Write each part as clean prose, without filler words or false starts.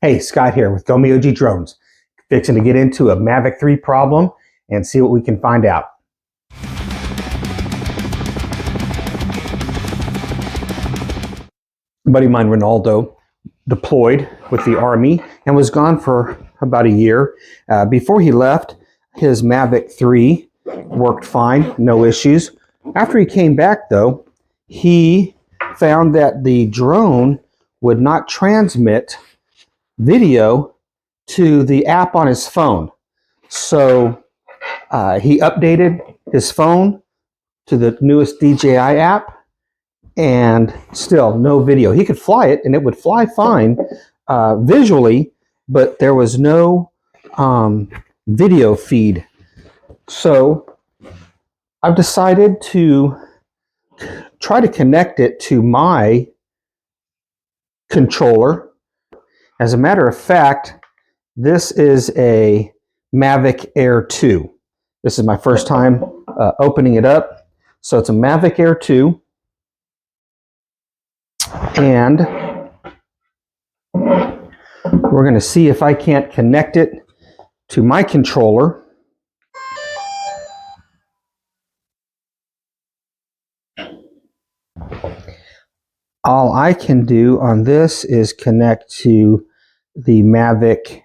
Hey, Scott here with GoMeOG Drones. Fixing to get into a Mavic 3 problem and see what we can find out. A buddy of mine, Ronaldo, deployed with the Army and was gone for about a year. Before he left, his Mavic 3 worked fine, no issues. After he came back though, he found that the drone would not transmit video to the app on his phone. So he updated his phone to the newest DJI app and still no video. He could fly it and it would fly fine visually, but there was no video feed. So I've decided to try to connect it to my controller. As a matter of fact, this is a Mavic Air 2. This is my first time opening it up. So it's a Mavic Air 2. And we're going to see if I can't connect it to my controller. All I can do on this is connect to the Mavic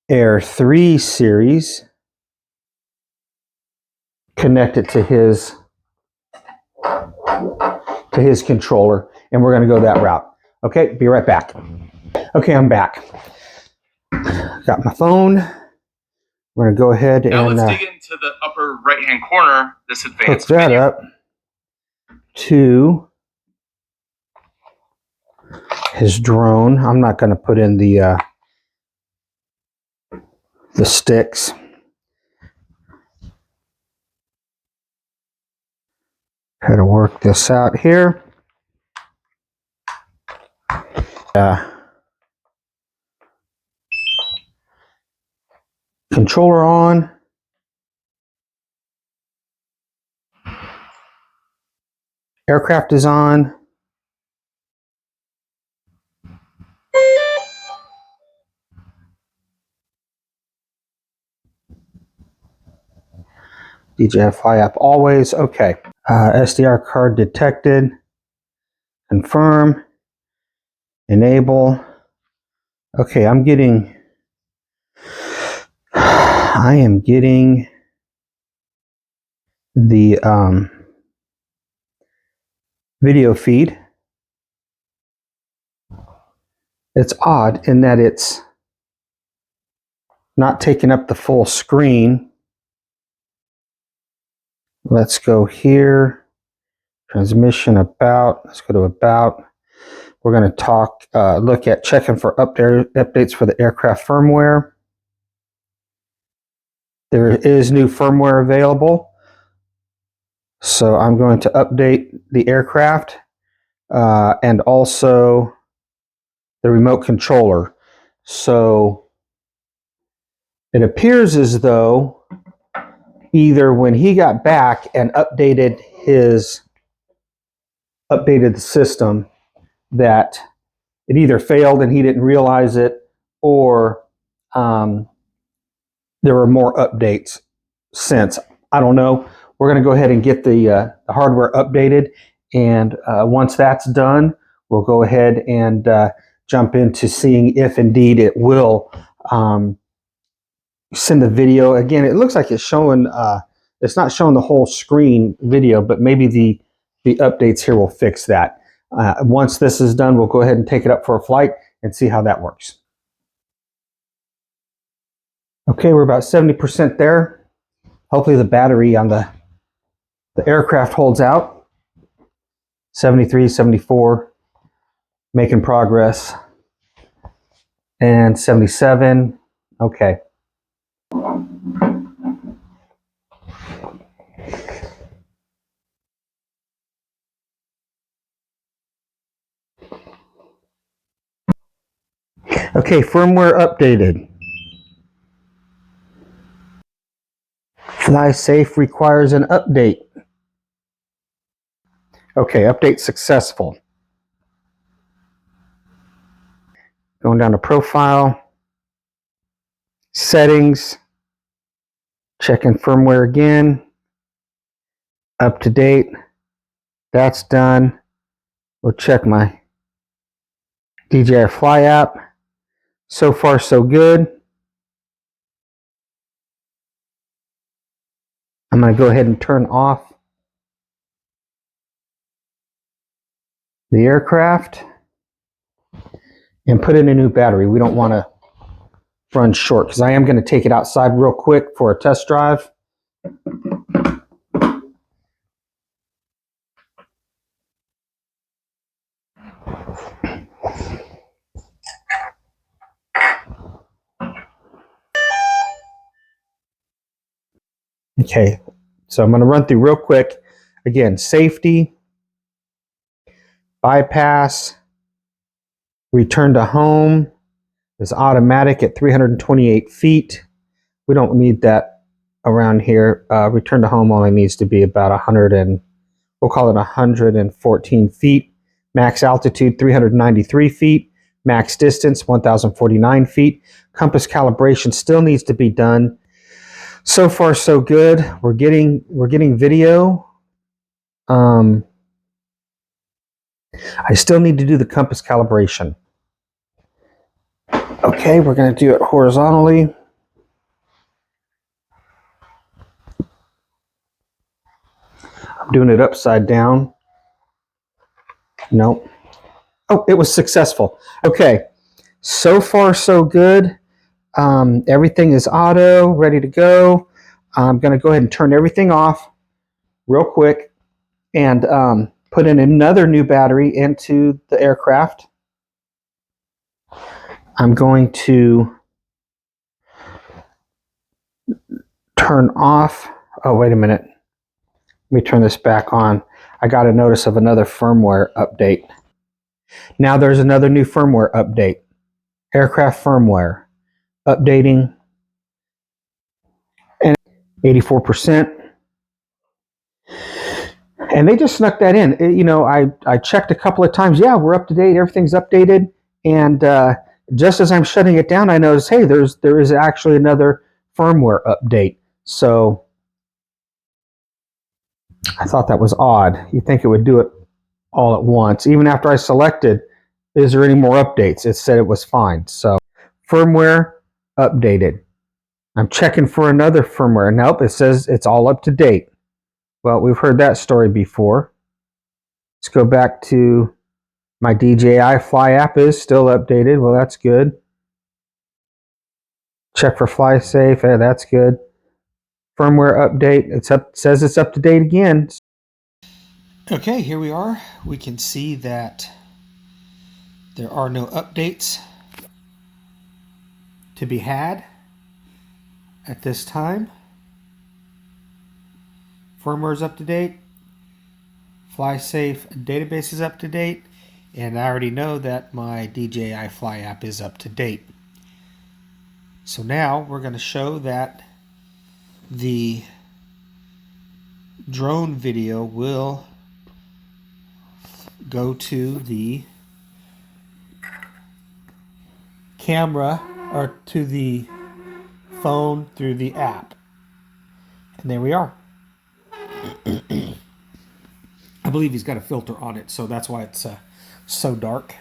Air 3 series, connect it to his controller, and we're going to go that route. Okay, be right back. Okay, I'm back. Got my phone. We're going to go ahead now and let's dig into the upper right-hand corner, this advanced hook that menu. up to his drone. I'm not going to put in the sticks. How to work this out here. Controller on. Aircraft is on. DJI Fly app always. Okay. SDR card detected. Confirm. Enable. Okay, I am getting the video feed. It's odd in that it's not taking up the full screen. Let's go here. Transmission about. Let's go to about. We're going to look at checking for updates for the aircraft firmware. There is new firmware available. So I'm going to update the aircraft and also the remote controller. So it appears as though either when he got back and updated the system, that it either failed and he didn't realize it, or there were more updates since. I don't know. We're going to go ahead and get the hardware updated, and once that's done, we'll go ahead and jump into seeing if indeed it will send the video. Again, it looks like it's showing, it's not showing the whole screen video, but maybe the updates here will fix that. Once this is done, we'll go ahead and take it up for a flight and see how that works. Okay, we're about 70% there. Hopefully the battery on the aircraft holds out. 73, 74, making progress. And 77, okay. Okay, firmware updated. Fly safe requires an update. Okay, update successful. Going down to profile, settings, checking firmware again, up to date. That's done. We'll check my DJI Fly app. So far, so good. I'm going to go ahead and turn off the aircraft and put in a new battery. We don't want to run short because I am going to take it outside real quick for a test drive. Okay, so I'm going to run through real quick. Again, safety, bypass, return to home is automatic at 328 feet. We don't need that around here. Return to home only needs to be about 100 and we'll call it 114 feet. Max altitude 393 feet. Max distance 1,049 feet. Compass calibration still needs to be done. So far, so good. We're getting video. I still need to do the compass calibration. Okay, we're going to do it horizontally. I'm doing it upside down. Nope. Oh, it was successful. Okay, so far, so good. Everything is auto, ready to go. I'm going to go ahead and turn everything off real quick and put in another new battery into the aircraft. I'm going to turn off. Oh, wait a minute. Let me turn this back on. I got a notice of another firmware update. Now there's another new firmware update. Aircraft firmware. Updating. And 84%. And they just snuck that in. You know, I checked a couple of times. Yeah, we're up to date. Everything's updated. And just as I'm shutting it down, I noticed, hey, there is actually another firmware update. So I thought that was odd. You'd think it would do it all at once. Even after I selected, is there any more updates? It said it was fine. So firmware updated. I'm checking for another firmware. Nope, it says it's all up to date. Well, we've heard that story before. Let's go back to my DJI Fly app is still updated. Well, that's good. Check for fly safe. Yeah, that's good. Firmware update. It's up. Says it's up to date again. Okay, here we are. We can see that there are no updates to be had at this time. Firmware is up to date. Fly safe database is up to date. And I already know that my DJI Fly app is up to date. So now we're going to show that the drone video will go to the camera or to the phone through the app. And there we are. I believe he's got a filter on it, so that's why it's so dark.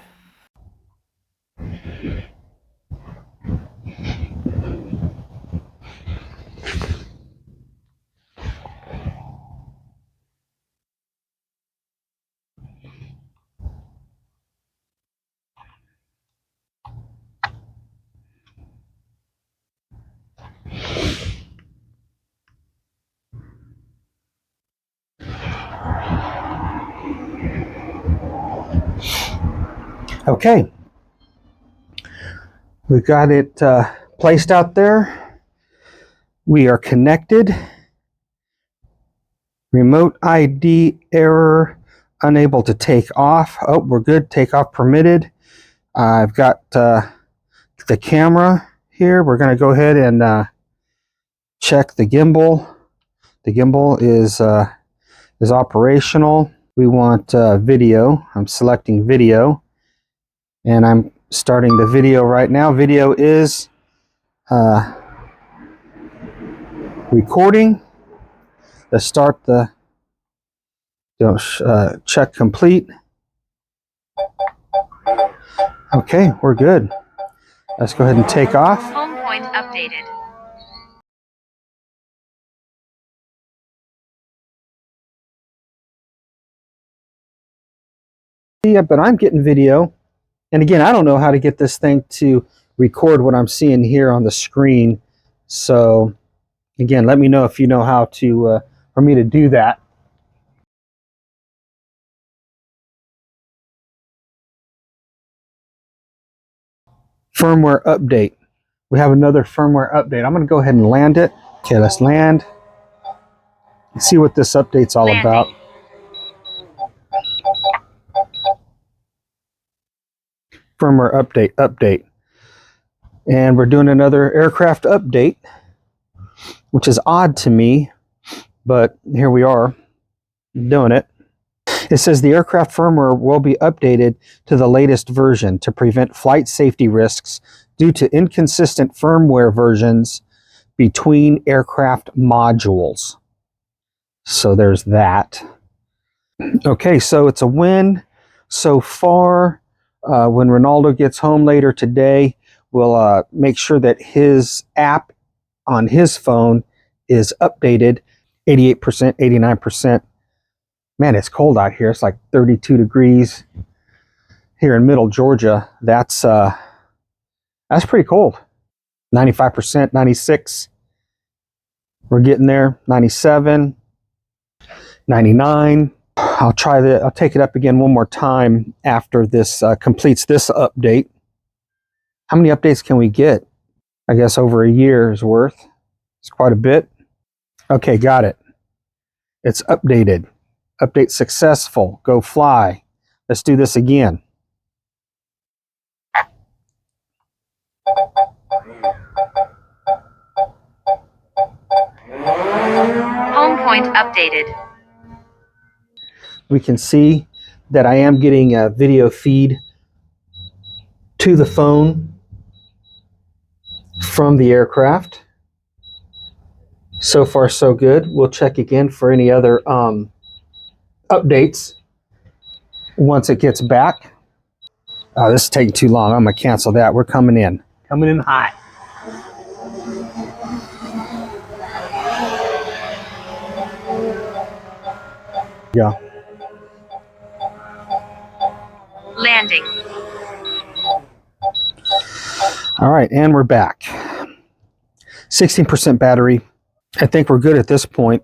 Okay, we've got it placed out there. We are connected. Remote ID error, unable to take off. Oh, we're good. Takeoff permitted. I've got the camera here. We're going to go ahead and check the gimbal. The gimbal is operational. We want video. I'm selecting video. And I'm Starting the video right now. Video is recording. Let's start the check complete. Okay, we're good. Let's go ahead and take off. Home point updated. Yeah, but I'm getting video. And again, I don't know how to get this thing to record what I'm seeing here on the screen. So again, let me know if you know how to for me to do that. Firmware update. We have another firmware update. I'm going to go ahead and land it. Okay, let's land. Let's see what this update's all about. Firmware update. And we're doing another aircraft update, which is odd to me, but here we are doing it. It says the aircraft firmware will be updated to the latest version to prevent flight safety risks due to inconsistent firmware versions between aircraft modules. So there's that. Okay, so it's a win so far. When Ronaldo gets home later today, we'll make sure that his app on his phone is updated. 88%, 89%. Man, it's cold out here. It's like 32 degrees here in middle Georgia. That's pretty cold. 95%, 96. We're getting there. 97, 99. I'll take it up again one more time after this completes this update. How many updates can we get? I guess over a year's worth. It's quite a bit. Okay, got it. It's updated. Update successful. Go fly. Let's do this again. Home point updated. We can see that I am getting a video feed to the phone from the aircraft. So far, so good. We'll check again for any other updates once it gets back. Oh, this is taking too long. I'm going to cancel that. We're coming in. Coming in hot. Yeah. Landing. All right, and we're back. 16% battery. I think we're good at this point.